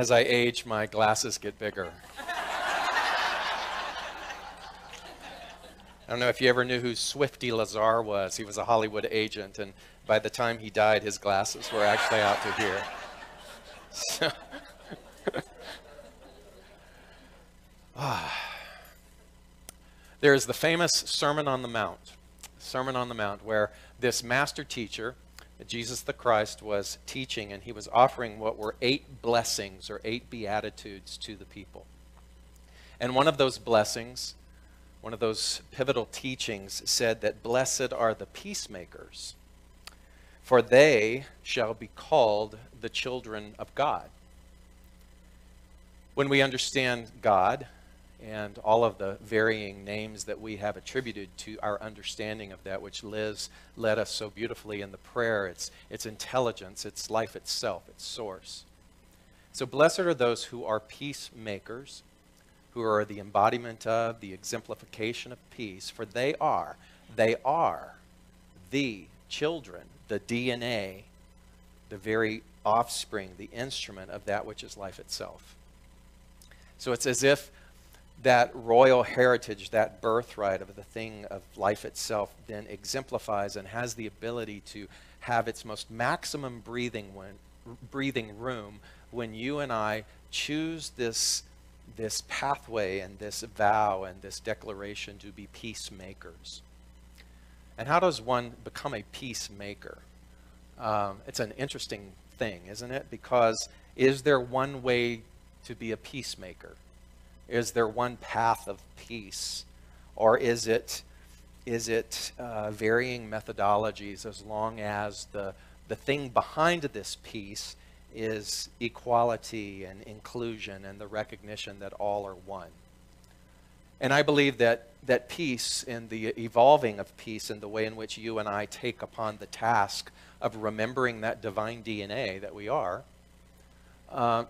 As I age, my glasses get bigger. I don't know if you ever knew who Swifty Lazar was. He was a Hollywood agent, and by the time he died, his glasses were actually out to here. So, there is the famous Sermon on the Mount, where this master teacher, Jesus the Christ, was teaching, and he was offering what were 8 blessings or 8 beatitudes to the people. And one of those blessings, one of those pivotal teachings, said that blessed are the peacemakers, for they shall be called the children of God. When we understand God and all of the varying names that we have attributed to our understanding of that, which Liz led us so beautifully in the prayer, its intelligence, its life itself, its source. So blessed are those who are peacemakers, who are the embodiment of, the exemplification of peace, for they are the children, the DNA, the very offspring, the instrument of that which is life itself. So it's as if that royal heritage, that birthright of the thing of life itself, then exemplifies and has the ability to have its most maximum breathing room when you and I choose this pathway and this vow and this declaration to be peacemakers. And how does one become a peacemaker? It's an interesting thing, isn't it? Because is there one way to be a peacemaker? Is there one path of peace? Or is it varying methodologies, as long as the thing behind this peace is equality and inclusion and the recognition that all are one? And I believe that peace and the evolving of peace and the way in which you and I take upon the task of remembering that divine DNA that we are,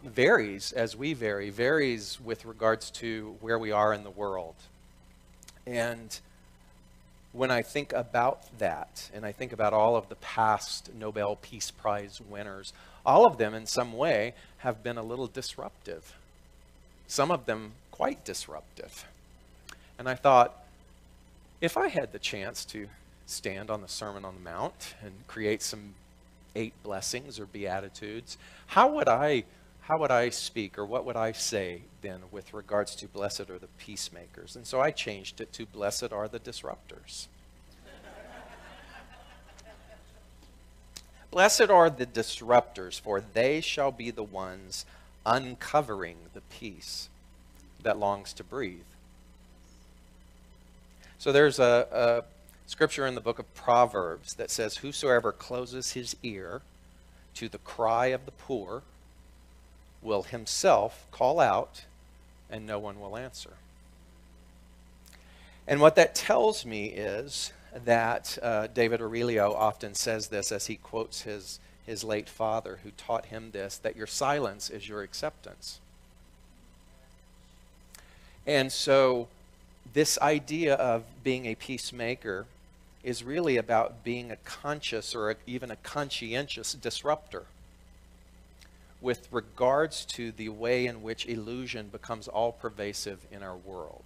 varies as we varies with regards to where we are in the world. And when I think about that, and I think about all of the past Nobel Peace Prize winners, all of them in some way have been a little disruptive. Some of them quite disruptive. And I thought, if I had the chance to stand on the Sermon on the Mount and create some 8 blessings or beatitudes, how would I speak, or what would I say then with regards to blessed are the peacemakers? And so I changed it to blessed are the disruptors. Blessed are the disruptors, for they shall be the ones uncovering the peace that longs to breathe. So there's a scripture in the book of Proverbs that says, whosoever closes his ear to the cry of the poor will himself call out, and no one will answer. And what that tells me is that David Aurelio often says this as he quotes his late father, who taught him this, that your silence is your acceptance. And so this idea of being a peacemaker is really about being a conscious or even a conscientious disruptor with regards to the way in which illusion becomes all-pervasive in our world.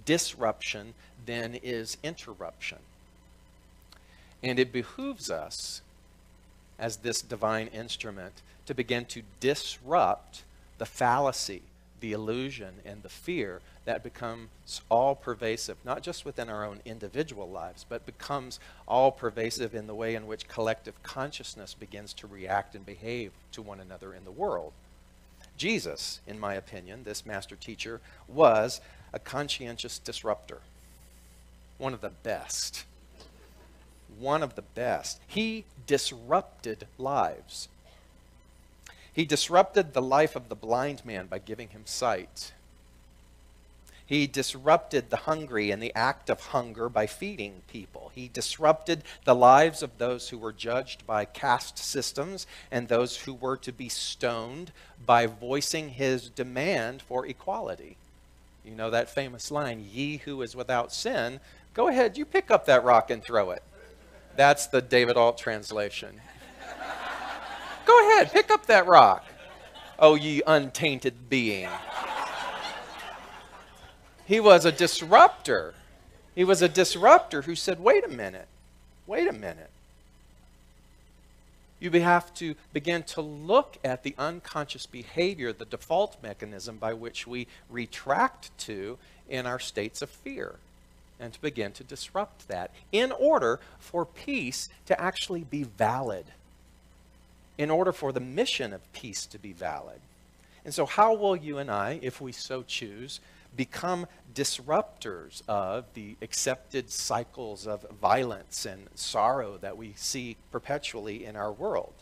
Disruption then is interruption. And it behooves us, as this divine instrument, to begin to disrupt the fallacy, the illusion, and the fear that becomes all-pervasive, not just within our own individual lives, but becomes all-pervasive in the way in which collective consciousness begins to react and behave to one another in the world. Jesus, in my opinion, this master teacher, was a conscientious disruptor. One of the best. One of the best. He disrupted lives. He disrupted the life of the blind man by giving him sight. He disrupted the hungry and the act of hunger by feeding people. He disrupted the lives of those who were judged by caste systems and those who were to be stoned by voicing his demand for equality. You know that famous line, "Ye who is without sin, go ahead, you pick up that rock and throw it." That's the David Ault translation. Go ahead, pick up that rock. O ye untainted being. He was a disruptor. He was a disruptor who said, wait a minute, wait a minute. You have to begin to look at the unconscious behavior, the default mechanism by which we retract to in our states of fear, and to begin to disrupt that in order for peace to actually be valid, in order for the mission of peace to be valid. And so how will you and I, if we so choose, become disruptors of the accepted cycles of violence and sorrow that we see perpetually in our world?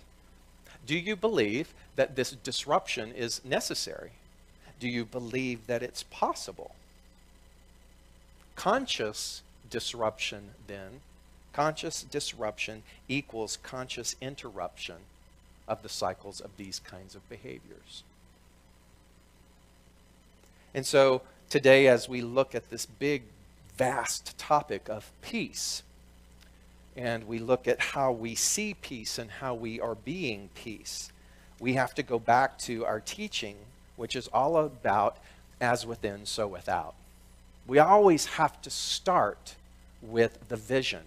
Do you believe that this disruption is necessary? Do you believe that it's possible? Conscious disruption, then, conscious disruption equals conscious interruption of the cycles of these kinds of behaviors. And so today, as we look at this big, vast topic of peace, and we look at how we see peace and how we are being peace, we have to go back to our teaching, which is all about as within, so without. We always have to start with the vision,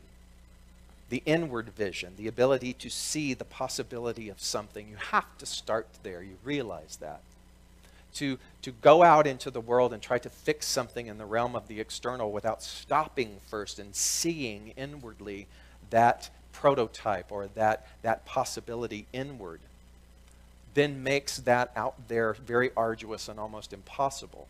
the inward vision, the ability to see the possibility of something. You have to start there. You realize that. To go out into the world and try to fix something in the realm of the external without stopping first and seeing inwardly that prototype or that possibility inward, then makes that out there very arduous and almost impossible.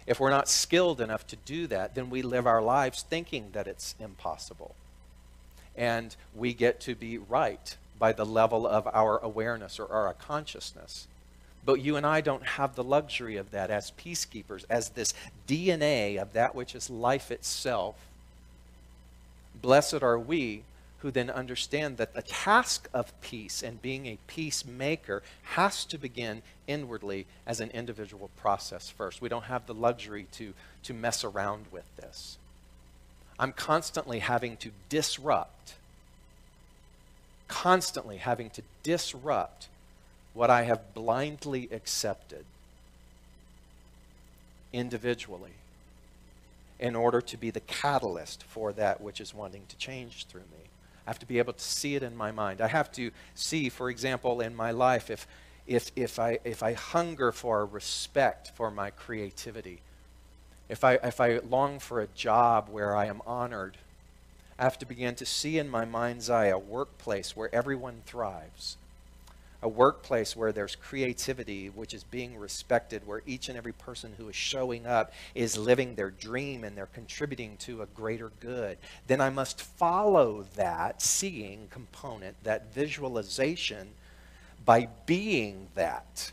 If we're not skilled enough to do that, then we live our lives thinking that it's impossible. And we get to be right by the level of our awareness or our consciousness. But you and I don't have the luxury of that as peacekeepers, as this DNA of that which is life itself. Blessed are we who then understand that the task of peace and being a peacemaker has to begin inwardly as an individual process first. We don't have the luxury to mess around with this. I'm constantly having to disrupt what I have blindly accepted individually in order to be the catalyst for that which is wanting to change through me. I have to be able to see it in my mind. I have to see, for example, in my life, if I hunger for respect for my creativity, if I long for a job where I am honored, I have to begin to see in my mind's eye a workplace where everyone thrives. A workplace where there's creativity, which is being respected, where each and every person who is showing up is living their dream and they're contributing to a greater good. Then I must follow that seeing component, that visualization, by being that.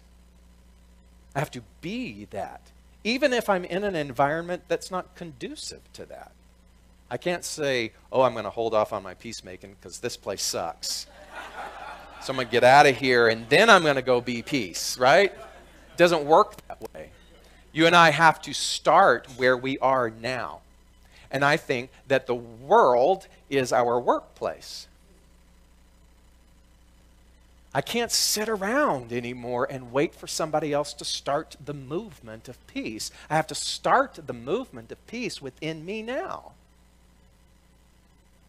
I have to be that, even if I'm in an environment that's not conducive to that. I can't say, oh, I'm going to hold off on my peacemaking because this place sucks. So I'm going to get out of here, and then I'm going to go be peace, right? It doesn't work that way. You and I have to start where we are now. And I think that the world is our workplace. I can't sit around anymore and wait for somebody else to start the movement of peace. I have to start the movement of peace within me now.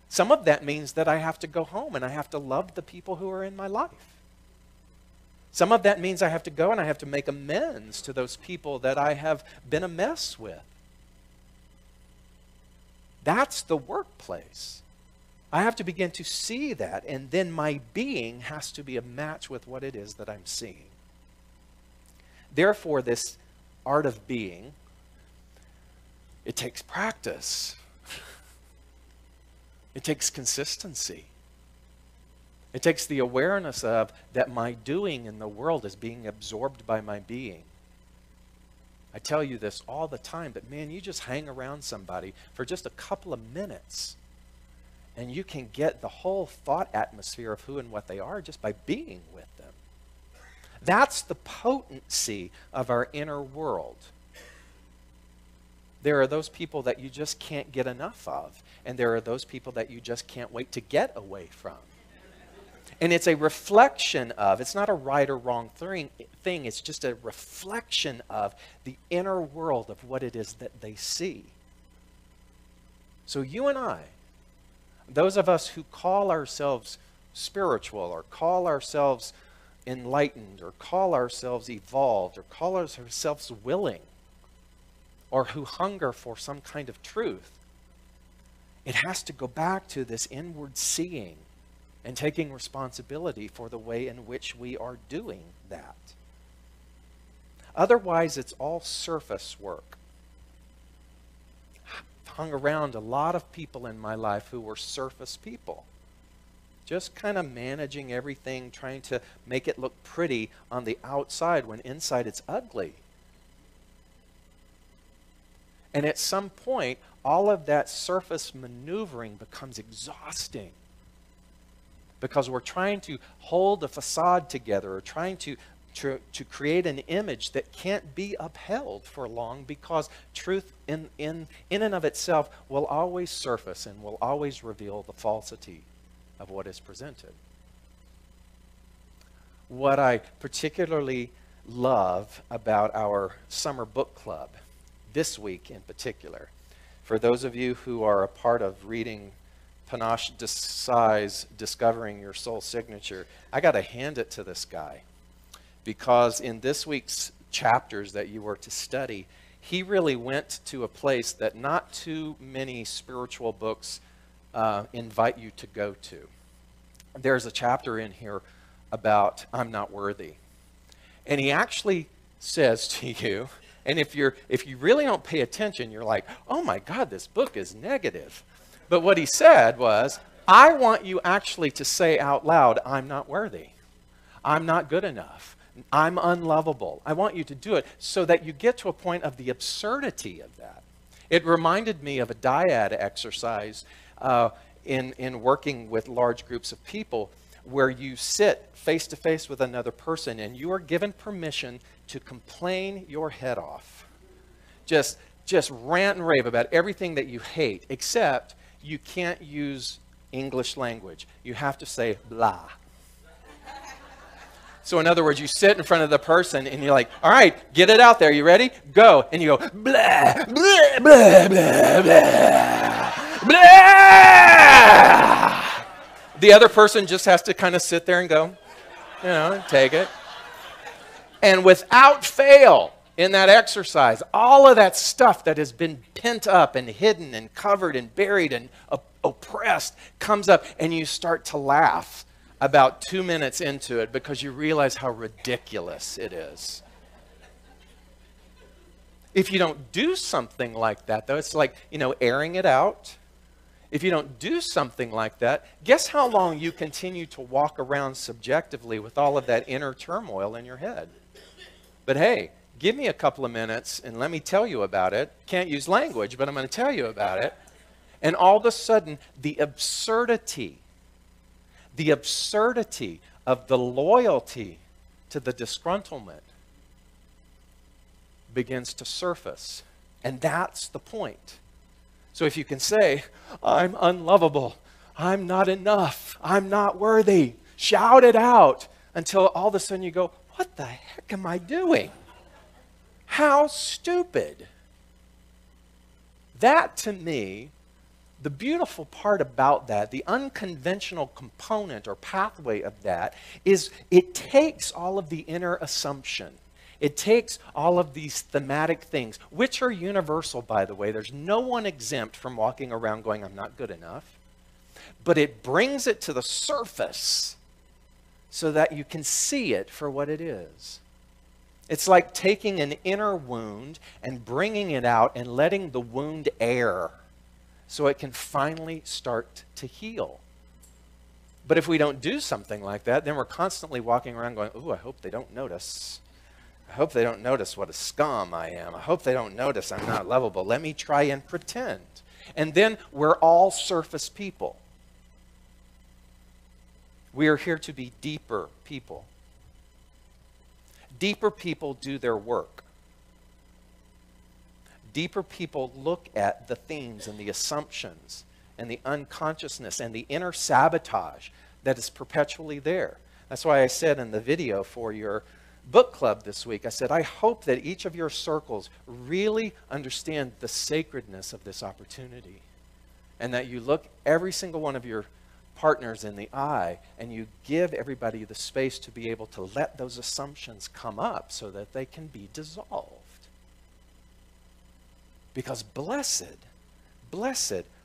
Some of that means that I have to go home and I have to love the people who are in my life. Some of that means I have to go and I have to make amends to those people that I have been a mess with. That's the workplace. I have to begin to see that, and then my being has to be a match with what it is that I'm seeing. Therefore, this art of being, it takes practice. It takes consistency. It takes the awareness of that my doing in the world is being absorbed by my being. I tell you this all the time, but man, you just hang around somebody for just a couple of minutes and you can get the whole thought atmosphere of who and what they are just by being with them. That's the potency of our inner world. There are those people that you just can't get enough of, and there are those people that you just can't wait to get away from. And it's a reflection of, it's not a right or wrong thing, it's just a reflection of the inner world of what it is that they see. So you and I, those of us who call ourselves spiritual or call ourselves enlightened or call ourselves evolved or call ourselves willing or who hunger for some kind of truth, it has to go back to this inward seeing and taking responsibility for the way in which we are doing that. Otherwise, it's all surface work. I've hung around a lot of people in my life who were surface people. Just kind of managing everything, trying to make it look pretty on the outside when inside it's ugly. And at some point, all of that surface maneuvering becomes exhausting. Because we're trying to hold a facade together or trying to create an image that can't be upheld for long, because truth in and of itself will always surface and will always reveal the falsity of what is presented. What I particularly love about our summer book club, this week in particular, for those of you who are a part of reading Panache Desai's Discovering Your Soul Signature, I got to hand it to this guy, because in this week's chapters that you were to study, he really went to a place that not too many spiritual books invite you to go to. There's a chapter in here about I'm not worthy. And he actually says to you, and if you really don't pay attention, you're like, oh my God, this book is negative. But what he said was, I want you actually to say out loud, I'm not worthy. I'm not good enough. I'm unlovable. I want you to do it so that you get to a point of the absurdity of that. It reminded me of a dyad exercise in working with large groups of people, where you sit face to face with another person and you are given permission to complain your head off. Just rant and rave about everything that you hate, except you can't use English language. You have to say blah. So in other words, you sit in front of the person and you're like, all right, get it out there. You ready? Go. And you go, blah, blah, blah, blah, blah, blah. The other person just has to kind of sit there and go, take it. And without fail, in that exercise, all of that stuff that has been pent up and hidden and covered and buried and oppressed comes up, and you start to laugh about 2 minutes into it because you realize how ridiculous it is. If you don't do something like that, though, it's like, airing it out. If you don't do something like that, guess how long you continue to walk around subjectively with all of that inner turmoil in your head? But hey, give me a couple of minutes and let me tell you about it. Can't use language, but I'm going to tell you about it. And all of a sudden, the absurdity of the loyalty to the disgruntlement begins to surface. And that's the point. So if you can say, I'm unlovable, I'm not enough, I'm not worthy, shout it out until all of a sudden you go, what the heck am I doing? How stupid. That, to me, the beautiful part about that, the unconventional component or pathway of that, is it takes all of the inner assumption. It takes all of these thematic things, which are universal, by the way. There's no one exempt from walking around going, I'm not good enough. But it brings it to the surface so that you can see it for what it is. It's like taking an inner wound and bringing it out and letting the wound air so it can finally start to heal. But if we don't do something like that, then we're constantly walking around going, ooh, I hope they don't notice. I hope they don't notice what a scum I am. I hope they don't notice I'm not lovable. Let me try and pretend. And then we're all surface people. We are here to be deeper people. Deeper people do their work. Deeper people look at the themes and the assumptions and the unconsciousness and the inner sabotage that is perpetually there. That's why I said in the video for your book club this week, I said, I hope that each of your circles really understand the sacredness of this opportunity, and that you look every single one of your partners in the eye and you give everybody the space to be able to let those assumptions come up so that they can be dissolved. Because blessed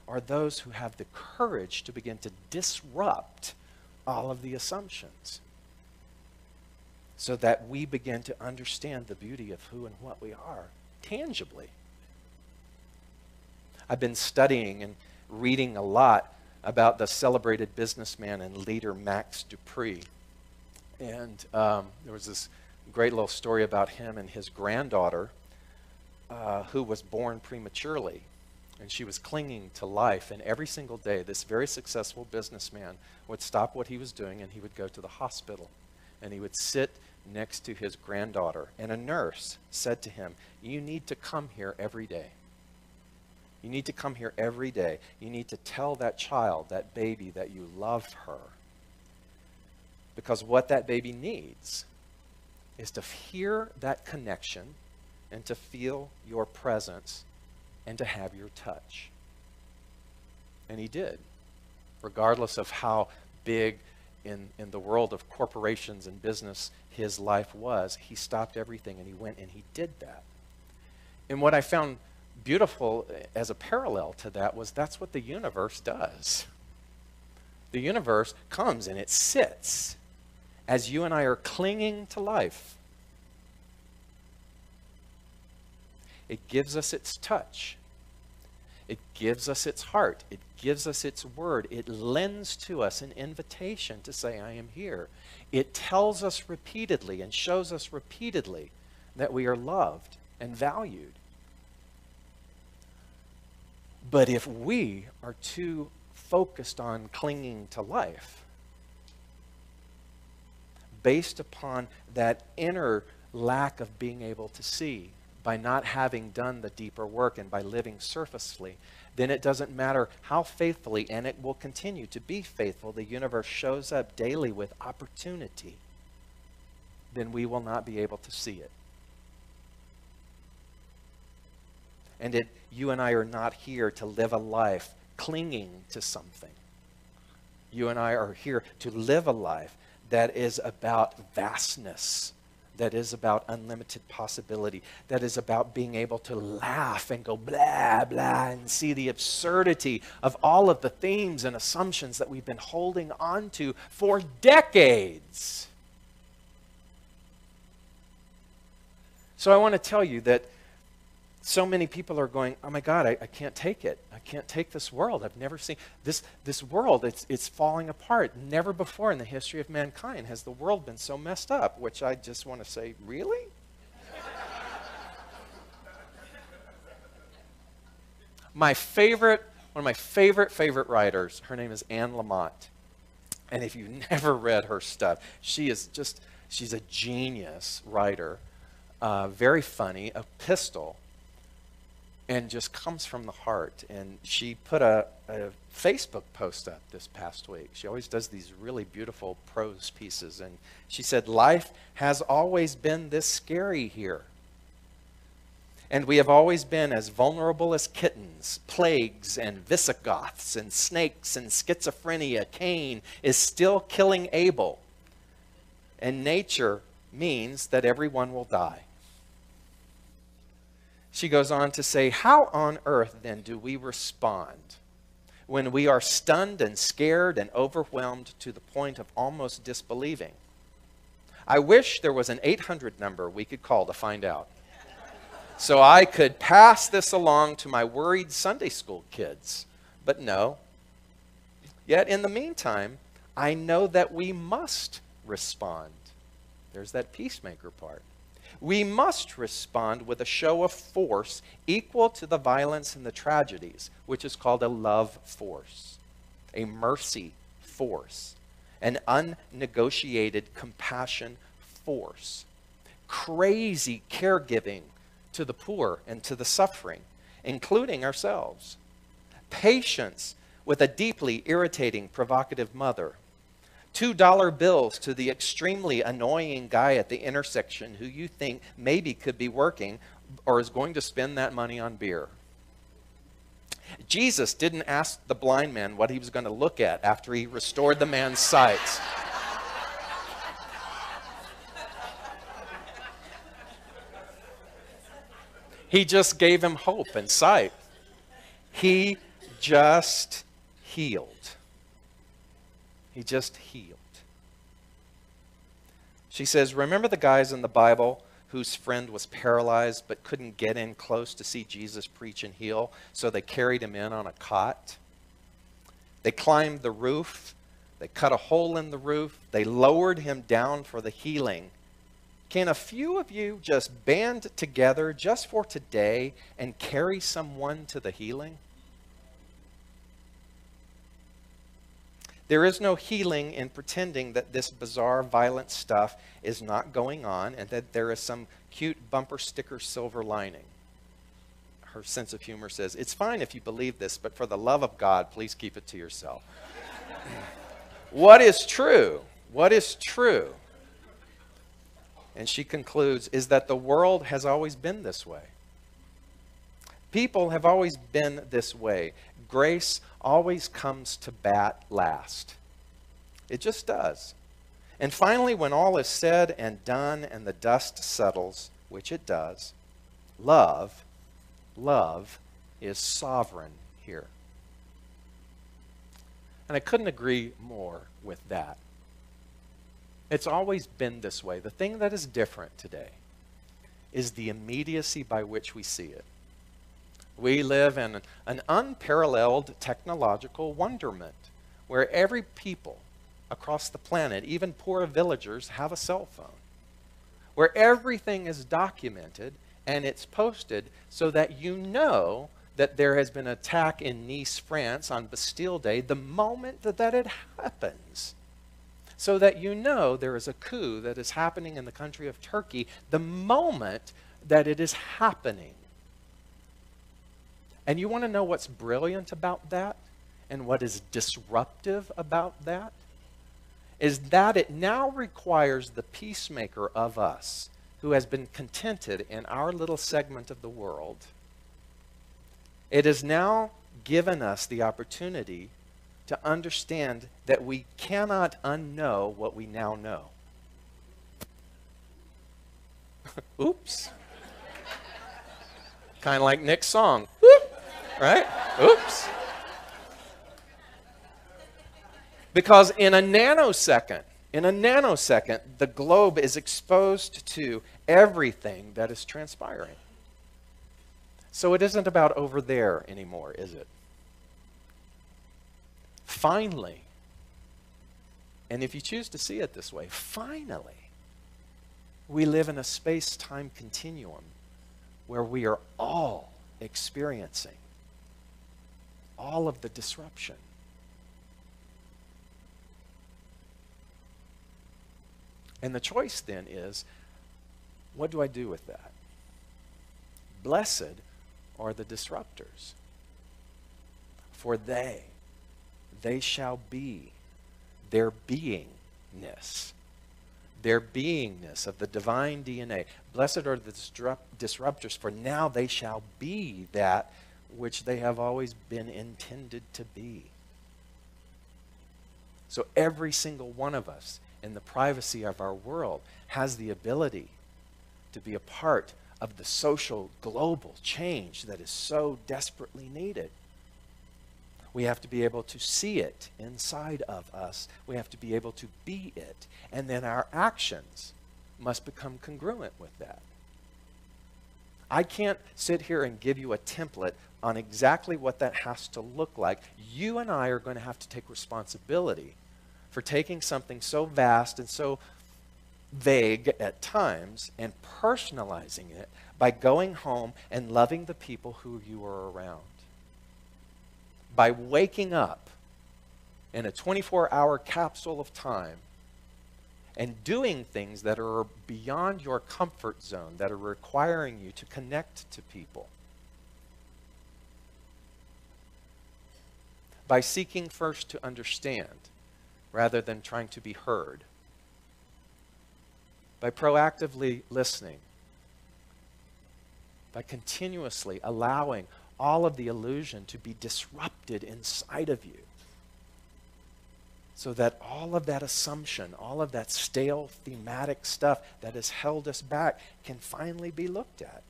are those who have the courage to begin to disrupt all of the assumptions, so that we begin to understand the beauty of who and what we are tangibly. I've been studying and reading a lot about the celebrated businessman and leader Max Dupree. And there was this great little story about him and his granddaughter who was born prematurely. And she was clinging to life. And every single day, this very successful businessman would stop what he was doing and he would go to the hospital. And he would sit next to his granddaughter. And a nurse said to him, "You need to come here every day. You need to come here every day. You need to tell that child, that baby, that you love her. Because what that baby needs is to hear that connection and to feel your presence and to have your touch." And he did. Regardless of how big in the world of corporations and business his life was, he stopped everything and he went and he did that. And what I found beautiful as a parallel to that was that's what the universe does. The universe comes and it sits as you and I are clinging to life. It gives us its touch. It gives us its heart. It gives us its word. It lends to us an invitation to say, I am here. It tells us repeatedly and shows us repeatedly that we are loved and valued. But if we are too focused on clinging to life, based upon that inner lack of being able to see, by not having done the deeper work and by living surfacely, then it doesn't matter how faithfully, and it will continue to be faithful, the universe shows up daily with opportunity, then we will not be able to see it. And you and I are not here to live a life clinging to something. You and I are here to live a life that is about vastness, that is about unlimited possibility, that is about being able to laugh and go blah, blah, and see the absurdity of all of the themes and assumptions that we've been holding on to for decades. So I want to tell you that so many people are going, oh my God, I can't take it. I can't take this world. I've never seen this world. It's falling apart. Never before in the history of mankind has the world been so messed up, which I just want to say, really? One of my favorite writers, her name is Anne Lamott. And if you've never read her stuff, she's a genius writer, very funny, a pistol, and just comes from the heart. And she put a Facebook post up this past week. She always does these really beautiful prose pieces. And she said, life has always been this scary here. And we have always been as vulnerable as kittens, plagues and Visigoths and snakes and schizophrenia. Cain is still killing Abel. And nature means that everyone will die. She goes on to say, how on earth then do we respond when we are stunned and scared and overwhelmed to the point of almost disbelieving? I wish there was an 800 number we could call to find out, so I could pass this along to my worried Sunday school kids. But no. Yet in the meantime, I know that we must respond. There's that peacemaker part. We must respond with a show of force equal to the violence and the tragedies, which is called a love force, a mercy force, an unnegotiated compassion force, crazy caregiving to the poor and to the suffering, including ourselves, patience with a deeply irritating, provocative mother, $2 bills to the extremely annoying guy at the intersection who you think maybe could be working or is going to spend that money on beer. Jesus didn't ask the blind man what he was going to look at after he restored the man's sight. He just gave him hope and sight. He just healed. He just healed. She says, remember the guys in the Bible whose friend was paralyzed but couldn't get in close to see Jesus preach and heal, so they carried him in on a cot? They climbed the roof. They cut a hole in the roof. They lowered him down for the healing. Can a few of you just band together just for today and carry someone to the healing? There is no healing in pretending that this bizarre, violent stuff is not going on and that there is some cute bumper sticker silver lining. Her sense of humor says, it's fine if you believe this, but for the love of God, please keep it to yourself. What is true? What is true? And she concludes, is that the world has always been this way. People have always been this way. Grace always comes to bat last. It just does. And finally, when all is said and done and the dust settles, which it does, love is sovereign here. And I couldn't agree more with that. It's always been this way. The thing that is different today is the immediacy by which we see it. We live in an unparalleled technological wonderment where every people across the planet, even poor villagers, have a cell phone. Where everything is documented and it's posted so that you know that there has been an attack in Nice, France on Bastille Day the moment that it happens. So that you know there is a coup that is happening in the country of Turkey the moment that it is happening. And you want to know what's brilliant about that and what is disruptive about that? Is that it now requires the peacemaker of us who has been contented in our little segment of the world. It has now given us the opportunity to understand that we cannot unknow what we now know. Oops. Kind of like Nick's song. Whoop, right? Oops. Because in a nanosecond, the globe is exposed to everything that is transpiring. So it isn't about over there anymore, is it? Finally, and if you choose to see it this way, finally, we live in a space-time continuum where we are all experiencing all of the disruption. And the choice then is, what do I do with that? Blessed are the disruptors, for they shall be their beingness of the divine DNA. Blessed are the disruptors, for now they shall be that which they have always been intended to be. So every single one of us in the privacy of our world has the ability to be a part of the social global change that is so desperately needed. We have to be able to see it inside of us. We have to be able to be it. And then our actions must become congruent with that. I can't sit here and give you a template on exactly what that has to look like. You and I are going to have to take responsibility for taking something so vast and so vague at times and personalizing it by going home and loving the people who you are around. By waking up in a 24-hour capsule of time and doing things that are beyond your comfort zone, that are requiring you to connect to people. By seeking first to understand rather than trying to be heard. By proactively listening, by continuously allowing all of the illusion to be disrupted inside of you, so that all of that assumption, all of that stale thematic stuff that has held us back can finally be looked at.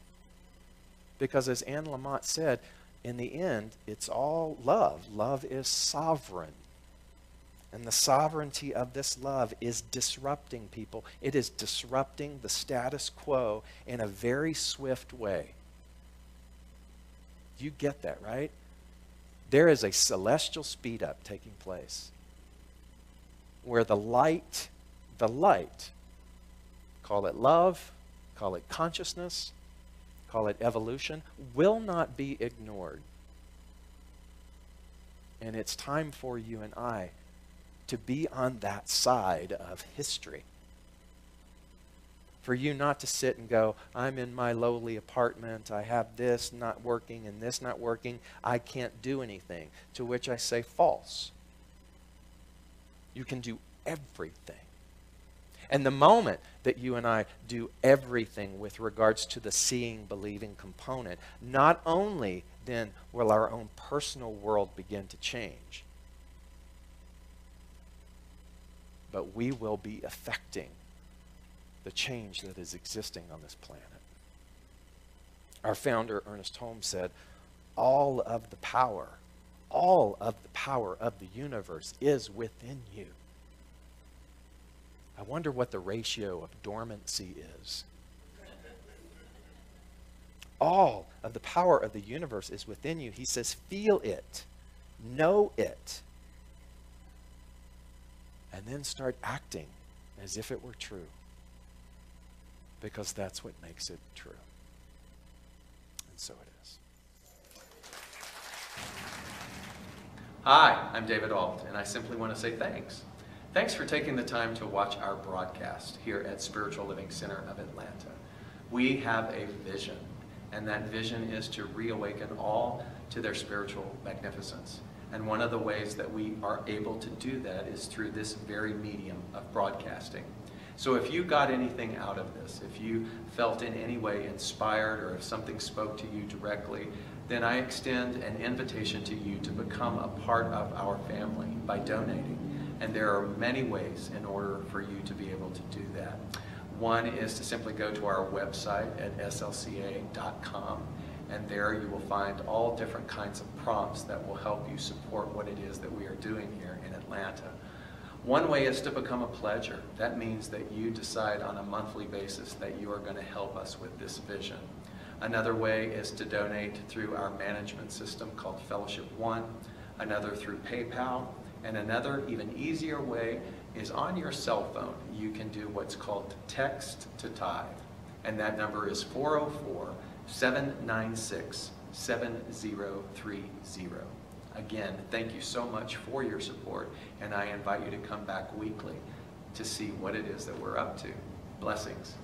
Because as Anne Lamott said, in the end, it's all love. Love is sovereign. And the sovereignty of this love is disrupting people. It is disrupting the status quo in a very swift way. You get that, right? There is a celestial speed up taking place where the light, call it love, call it consciousness, call it evolution, will not be ignored. And it's time for you and I to be on that side of history. For you not to sit and go, I'm in my lowly apartment, I have this not working and this not working, I can't do anything. To which I say false. You can do everything. And the moment that you and I do everything with regards to the seeing, believing component, not only then will our own personal world begin to change, but we will be affecting the change that is existing on this planet. Our founder, Ernest Holmes, said, all of the power of the universe is within you. I wonder what the ratio of dormancy is. All of the power of the universe is within you. He says, feel it, know it, and then start acting as if it were true. Because that's what makes it true. And so it is. Hi, I'm David Ault, and I simply want to say thanks. Thanks for taking the time to watch our broadcast here at Spiritual Living Center of Atlanta. We have a vision, and that vision is to reawaken all to their spiritual magnificence. And one of the ways that we are able to do that is through this very medium of broadcasting. So if you got anything out of this, if you felt in any way inspired, or if something spoke to you directly, then I extend an invitation to you to become a part of our family by donating. And there are many ways in order for you to be able to do that. One is to simply go to our website at slca.com, and there you will find all different kinds of prompts that will help you support what it is that we are doing here in Atlanta. One way is to become a pledger. That means that you decide on a monthly basis that you are going to help us with this vision. Another way is to donate through our management system called Fellowship One, another through PayPal, and another even easier way is on your cell phone. You can do what's called text to tithe, and that number is 404-796-7030. Again, thank you so much for your support, and I invite you to come back weekly to see what it is that we're up to. Blessings.